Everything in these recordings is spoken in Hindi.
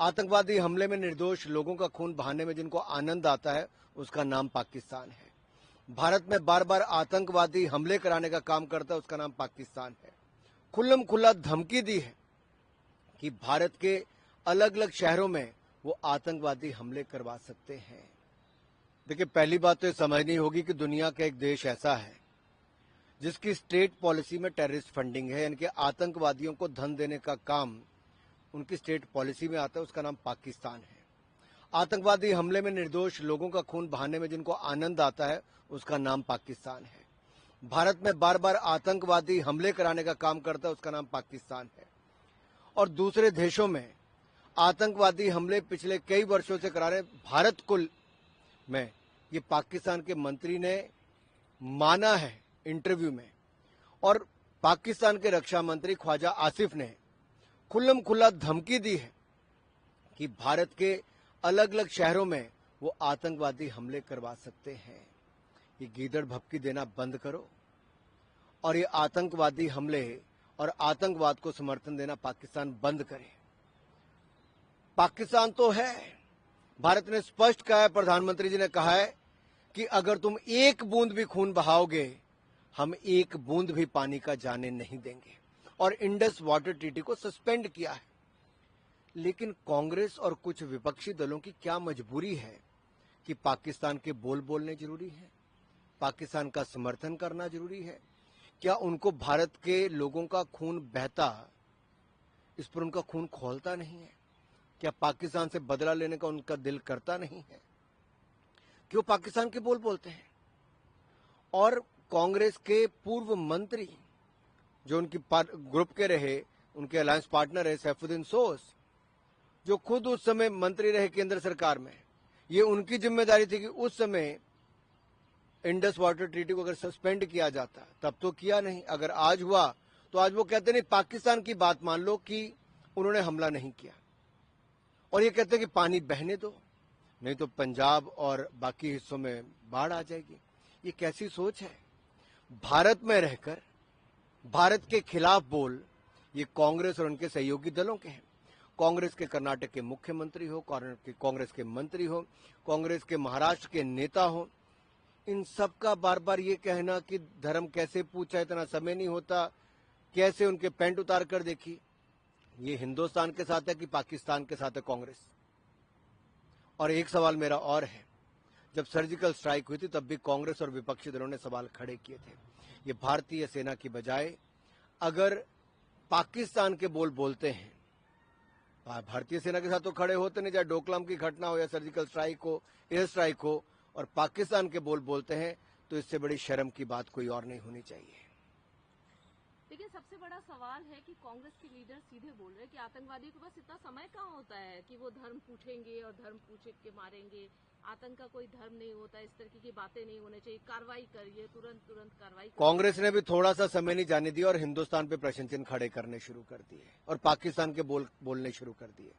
आतंकवादी हमले में निर्दोष लोगों का खून बहाने में जिनको आनंद आता है उसका नाम पाकिस्तान है। भारत में बार बार आतंकवादी हमले कराने का काम करता है उसका नाम पाकिस्तान है। खुल्लम खुल्ला धमकी दी है कि भारत के अलग अलग शहरों में वो आतंकवादी हमले करवा सकते हैं। देखिए, पहली बात तो ये समझनी होगी कि दुनिया का एक देश ऐसा है जिसकी स्टेट पॉलिसी में टेररिस्ट फंडिंग है, यानी कि आतंकवादियों को धन देने का काम उनकी स्टेट पॉलिसी में आता है, उसका नाम पाकिस्तान है। आतंकवादी हमले में निर्दोष लोगों का खून बहाने में जिनको आनंद आता है उसका नाम पाकिस्तान है। भारत में बार बार आतंकवादी हमले कराने का काम करता है उसका नाम पाकिस्तान है। और दूसरे देशों में आतंकवादी हमले पिछले कई वर्षों से करा रहे भारत को में ये पाकिस्तान के मंत्री ने माना है इंटरव्यू में। और पाकिस्तान के रक्षा मंत्री ख्वाजा आसिफ ने खुल्लम खुल्ला धमकी दी है कि भारत के अलग अलग शहरों में वो आतंकवादी हमले करवा सकते हैं। ये गीदड़ भभकी देना बंद करो और ये आतंकवादी हमले और आतंकवाद को समर्थन देना पाकिस्तान बंद करे। पाकिस्तान तो है, भारत ने स्पष्ट कहा है, प्रधानमंत्री जी ने कहा है कि अगर तुम एक बूंद भी खून बहाओगे हम एक बूंद भी पानी का जाने नहीं देंगे, और इंडस वाटर ट्रीटी को सस्पेंड किया है। लेकिन कांग्रेस और कुछ विपक्षी दलों की क्या मजबूरी है कि पाकिस्तान के बोल बोलने जरूरी है, पाकिस्तान का समर्थन करना जरूरी है? क्या उनको भारत के लोगों का खून बहता इस पर उनका खून खौलता नहीं है? क्या पाकिस्तान से बदला लेने का उनका दिल करता नहीं है? क्यों पाकिस्तान के बोल बोलते हैं? और कांग्रेस के पूर्व मंत्री जो उनकी ग्रुप के रहे, उनके अलायंस पार्टनर है सैफुद्दीन सोस, जो खुद उस समय मंत्री रहे केंद्र सरकार में, ये उनकी जिम्मेदारी थी कि उस समय इंडस वाटर ट्रीटी को अगर सस्पेंड किया जाता, तब तो किया नहीं। अगर आज हुआ तो आज वो कहते नहीं पाकिस्तान की बात मान लो कि उन्होंने हमला नहीं किया, और ये कहते हैं कि पानी बहने दो, नहीं तो पंजाब और बाकी हिस्सों में बाढ़ आ जाएगी। ये कैसी सोच है? भारत में रहकर भारत के खिलाफ बोल ये कांग्रेस और उनके सहयोगी दलों के हैं। कांग्रेस के कर्नाटक के मुख्यमंत्री हो, कांग्रेस के मंत्री हो, कांग्रेस के महाराष्ट्र के नेता हो, इन सब का बार बार ये कहना कि धर्म कैसे पूछा, इतना समय नहीं होता, कैसे उनके पैंट उतार कर देखी। ये हिंदुस्तान के साथ है कि पाकिस्तान के साथ है कांग्रेस? और एक सवाल मेरा और है, जब सर्जिकल स्ट्राइक हुई थी तब भी कांग्रेस और विपक्षी दलों ने सवाल खड़े किए थे। ये भारतीय सेना की बजाय अगर पाकिस्तान के बोल बोलते हैं, भारतीय सेना के साथ तो खड़े होते नहीं, चाहे डोकलाम की घटना हो या सर्जिकल स्ट्राइक हो, एयर स्ट्राइक हो, और पाकिस्तान के बोल बोलते हैं, तो इससे बड़ी शर्म की बात कोई और नहीं होनी चाहिए। लेकिन सबसे बड़ा सवाल है कि कांग्रेस के लीडर सीधे बोल रहे हैं कि आतंकवादी के पास इतना समय कहाँ होता है कि वो धर्म पूछेंगे और धर्म पूछ के मारेंगे। आतंक का कोई धर्म नहीं होता, इस तरह की बातें नहीं होनी चाहिए, कार्रवाई करिए, तुरंत कार्रवाई। कांग्रेस ने भी थोड़ा सा समय नहीं जाने दिया और हिंदुस्तान पे प्रश्न चिन्ह खड़े करने शुरू कर दिए और पाकिस्तान के बोलने शुरू कर दिए।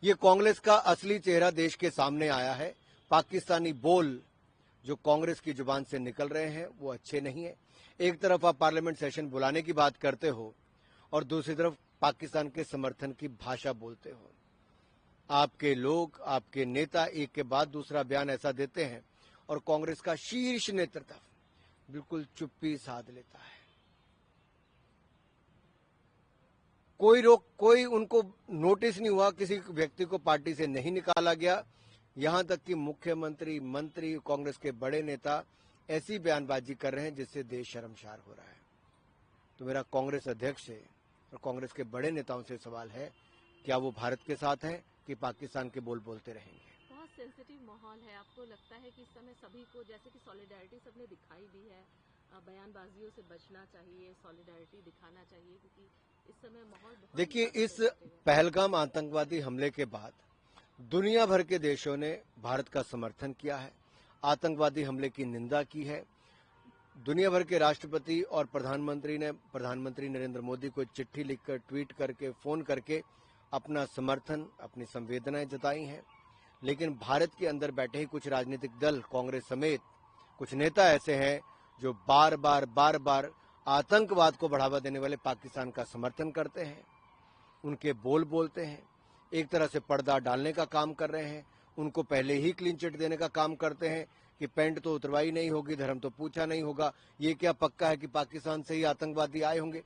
ये कांग्रेस का असली चेहरा देश के सामने आया है। पाकिस्तानी बोल जो कांग्रेस की जुबान से निकल रहे हैं वो अच्छे नहीं है। एक तरफ आप पार्लियामेंट सेशन बुलाने की बात करते हो और दूसरी तरफ पाकिस्तान के समर्थन की भाषा बोलते हो। आपके लोग, आपके नेता एक के बाद दूसरा बयान ऐसा देते हैं और कांग्रेस का शीर्ष नेतृत्व बिल्कुल चुप्पी साध लेता है। कोई उनको नोटिस नहीं हुआ, किसी व्यक्ति को पार्टी से नहीं निकाला गया। यहां तक कि मुख्यमंत्री, मंत्री, कांग्रेस के बड़े नेता ऐसी बयानबाजी कर रहे हैं जिससे देश शर्मसार हो रहा है। तो मेरा कांग्रेस अध्यक्ष से और कांग्रेस के बड़े नेताओं से सवाल है, क्या वो भारत के साथ हैं कि पाकिस्तान के बोल बोलते रहेंगे? बहुत सेंसिटिव माहौल है। आपको लगता है कि इस समय सभी को जैसे कि सॉलिडारिटी सबने दिखाई दी है, बयानबाजियों से बचना चाहिए, सॉलिडारिटी दिखाना चाहिए, क्योंकि इस समय माहौल बहुत। देखिए, इस पहलगाम आतंकवादी हमले के बाद दुनिया भर के देशों ने भारत का समर्थन किया है, आतंकवादी हमले की निंदा की है। दुनिया भर के राष्ट्रपति और प्रधानमंत्री नरेंद्र मोदी को चिट्ठी लिखकर, ट्वीट करके, फोन करके अपना समर्थन, अपनी संवेदनाएं जताई हैं। लेकिन भारत के अंदर बैठे ही कुछ राजनीतिक दल, कांग्रेस समेत कुछ नेता ऐसे हैं जो बार बार आतंकवाद को बढ़ावा देने वाले पाकिस्तान का समर्थन करते हैं, उनके बोल बोलते हैं। एक तरह से पर्दा डालने का काम कर रहे हैं। उनको पहले ही क्लीन चिट देने का काम करते हैं कि पैंट तो उतरवाई नहीं होगी, धर्म तो पूछा नहीं होगा, ये क्या पक्का है कि पाकिस्तान से ही आतंकवादी आए होंगे।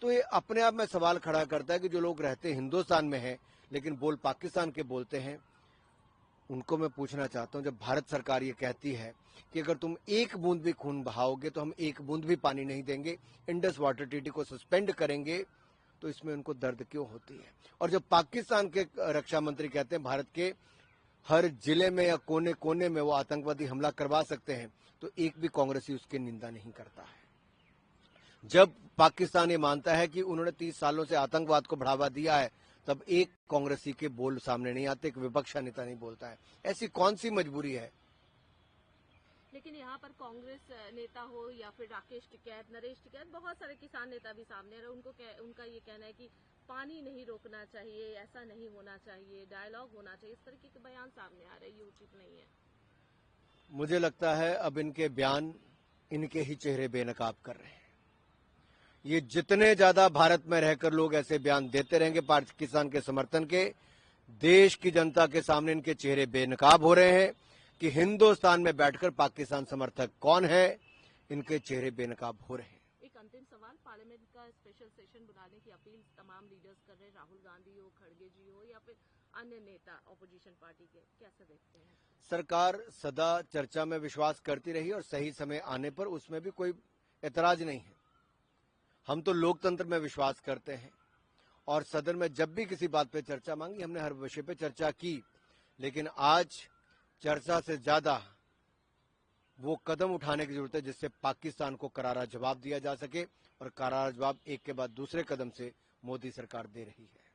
तो ये अपने आप में सवाल खड़ा करता है कि जो लोग रहते हिंदुस्तान में हैं लेकिन बोल पाकिस्तान के बोलते हैं, उनको मैं पूछना चाहता हूं, जब भारत सरकार ये कहती है कि अगर तुम एक बूंद भी खून बहाओगे तो हम एक बूंद भी पानी नहीं देंगे, इंडस वाटर ट्रीटी को सस्पेंड करेंगे, तो इसमें उनको दर्द क्यों होती है। और जब पाकिस्तान के रक्षा मंत्री कहते हैं भारत के हर जिले में या कोने कोने में वो आतंकवादी हमला करवा सकते हैं, तो एक भी कांग्रेसी उसकी निंदा नहीं करता है। जब पाकिस्तान ये मानता है कि उन्होंने 30 सालों से आतंकवाद को बढ़ावा दिया है, तब एक कांग्रेसी के बोल सामने नहीं आते, एक विपक्ष नेता नहीं बोलता है। ऐसी कौन सी मजबूरी है। लेकिन यहाँ पर कांग्रेस नेता हो या फिर राकेश टिकैत, नरेश टिकैत, बहुत सारे किसान नेता भी सामने रहे, उनका ये कहना है कि पानी नहीं रोकना चाहिए, ऐसा नहीं होना चाहिए, डायलॉग होना चाहिए, इस तरीके के बयान सामने आ रहे हैं, ये उचित नहीं है। मुझे लगता है अब इनके बयान इनके ही चेहरे बेनकाब कर रहे हैं। ये जितने ज्यादा भारत में रहकर लोग ऐसे बयान देते रहेंगे पाकिस्तान के समर्थन के, देश की जनता के सामने इनके चेहरे बेनकाब हो रहे हैं कि हिंदुस्तान में बैठकर पाकिस्तान समर्थक कौन है, इनके चेहरे बेनकाब हो रहे हैं। एक अंतिम सवाल, पार्लियामेंट का स्पेशल सेशन बुलाने की अपील तमाम लीडर्स कर रहे हैं, राहुल गांधी हो, खड़गे जी हो या फिर अन्य नेता ऑपोजिशन पार्टी के, कैसे देखते हैं। सरकार सदा चर्चा में विश्वास करती रही और सही समय आने पर उसमें भी कोई एतराज नहीं है। हम तो लोकतंत्र में विश्वास करते हैं और सदन में जब भी किसी बात पे चर्चा मांगी हमने हर विषय पे चर्चा की, लेकिन आज चर्चा से ज्यादा वो कदम उठाने की जरूरत है जिससे पाकिस्तान को करारा जवाब दिया जा सके, और करारा जवाब एक के बाद दूसरे कदम से मोदी सरकार दे रही है।